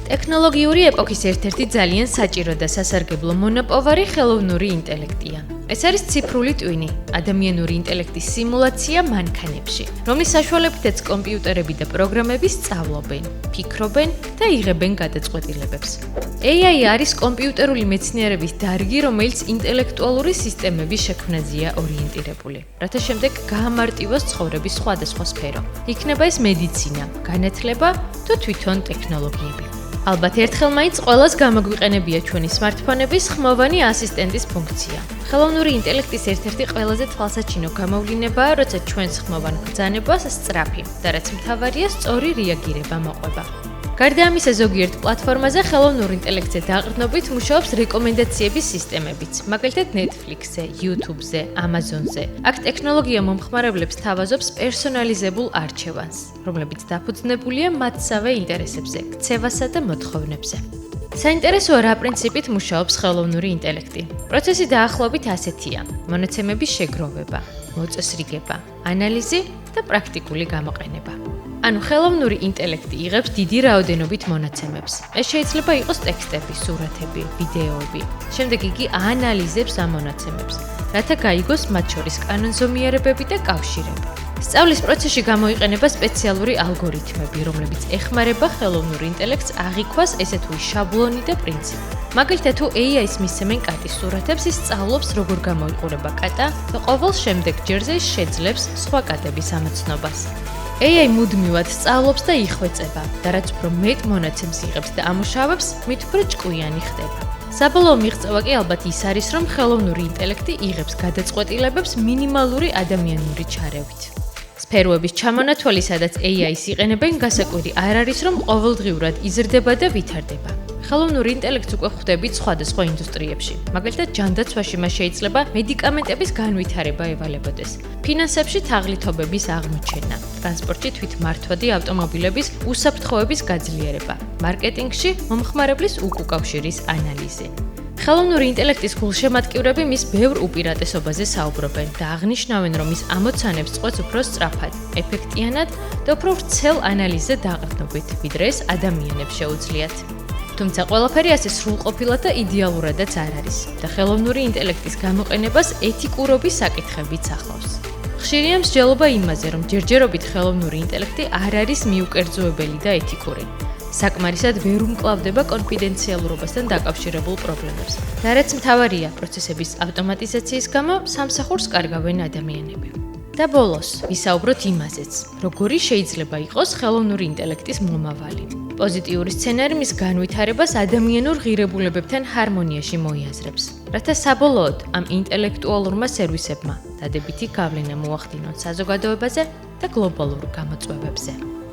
ტექნოლოგიური ეპოქის ერთ-ერთი ძალიან საჭირო და სასარგებლო მონაპოვარი ხელოვნური ინტელექტია. ეს არის ციფრული ტვინი, ადამიანური ინტელექტის სიმულაცია მანქანებში, რომლის საშუალებითაც კომპიუტერები და პროგრამები სწავლობენ, ფიქრობენ და იღებენ გადაწყვეტილებებს. AI არის კომპიუტერული მეცნიერების დარგი, რომელიც ინტელექტუალური სისტემების შექმნაზეა ორიენტირებული, რათა შემდეგ გაამარტივოს ცხოვრების სხვადასხვა სფერო. იქნება ეს მედიცინა, განათლება თუ თვითონ ტექნოლოგიები. ალბათ ერთხელ მაინც ყველას გამოგვიყენებია ჩვენი smartphone-ების ხმოვანი ასისტენტის ფუნქცია. ხელოვნური ინტელექტის ერთ-ერთი ყველაზე თვალსაჩინო გამოვლინებაა, როცა ჩვენს ხმოვან ბრძანებას სწრაფი და რაც მთავარია, სწორი რეაგირება მოყვება. გარდა ამისა, ზოგიერთ პლატფორმაზე ხელოვნურ ინტელექტზე დაყრდნობით მუშაობს რეკომენდაციების სისტემებიც, მაგალითად Netflix-ზე, YouTube-ზე, Amazon-ზე. აქ ტექნოლოგია მომხმარებლებს თავაზობს პერსონალიზებულ არჩევანს, რომლებიც დაფუძნებულია მათსავე ინტერესებზე, ქცევასა და მოთხოვნებზე. საინტერესოა, რა პრინციპით მუშაობს ხელოვნური ინტელექტი. პროცესი დაახლოებით ასეთია: მონაცემების შეგროვება, მოწესრიგება, ანალიზი და პრაქტიკული გამოყენება. ანუ ხელოვნური ინტელექტი იღებს დიდი რაოდენობით მონაცემებს. ეს შეიძლება იყოს ტექსტები, სურათები, ვიდეოები. შემდეგ იგი აანალიზებს ამ მონაცემებს, რათა გაიგოს მათ შორის კანონზომიერებები და კავშირები. სწავლის პროცესში გამოიყენება სპეციალური ალგორითმები, რომლებიც ეხმარება ხელოვნურ ინტელექტს აღიქვას ესეთუი შაბლონი და პრინციპი. მაგალითად, თუ AI-ს მისცემენ კატის სურათებს, ის სწავლობს, როგორ გამოიყურება კატა და ყოველ შემდეგ ჯერზე შეძლებს სხვა კატების ამოცნობას. AI მუდმივად სწავლობს და იხვეწება და რაც უფრო მეტ მონაცემს იღებს და ამუშავებს, მით უფრო ჭკვიანი ხდება. საბოლოო მიღწევა კი ალბათ ის არის, რომ ხელოვნური ინტელექტი იღებს გადაწყვეტილებებს მინიმალური ადამიანური ჩარევით. სფეროების ჩამონათვალი, სადაც AI-ს იყენებენ, გასაკვირი არ არის, რომ ყოველდღიურად იზრდება და ვითარდება. ხელოვნურ ინტელექტს უკვე ხვდებით სხვადასხვა ინდუსტრიებში. მაგალითად, ჯანდაცვაში მას შეიძლება მედიკამენტების განვითარება ევალებოდეს, ფინანსებში თაღლითობების აღმოჩენა, ტრანსპორტში თვითმართვადი ავტომობილების უსაფრთხოების გაძლიერება, მარკეტინგში მომხმარებლის უკავშირის ანალიზი. ხელოვნური ინტელექტის გულშემატკივრები მის ბევრ უპირატესობაზე საუბრობენ და აღნიშნავენ, რომ ის ამოცანებს წყვეტს უფრო სწრაფად, ეფექტიანად და უფრო ვრცელ ანალიზზე დაყრდნობით, ვიდრე ეს ადამიანებს შეუძლიათ. თუმცა ყველაფერი ასე სრულყოფილად და იდეალურადაც არ არის და ხელოვნური ინტელექტის გამოყენებას ეთიკურობის საკითხებიც ახლავს. ხშირია მსჯელობა იმაზე, რომ ჯერჯერობით ხელოვნური ინტელექტი არ არის მიუკერძოებელი და ეთიკური. საკმარისად ვერ უმკლავდება კონფიდენციალურობასთან დაკავშირებულ პრობლემებს. და რაც მთავარია, პროცესების ავტომატიზაციის გამო სამსახურს კარგავენ ადამიანები. და ბოლოს, ვისაუბროთ იმაზეც, როგორი შეიძლება იყოს ხელოვნური ინტელექტის მომავალი. პოზიტიური სცენარი მის განვითარებას ადამიანურ ღირებულებებთან ჰარმონიაში მოიაზრებს, რათა საბოლოოდ ამ ინტელექტუალურმა სერვისებმა დადებითი გავლენა მოახდინონ საზოგადოებაზე და გლობალურ გამოწვევებზე.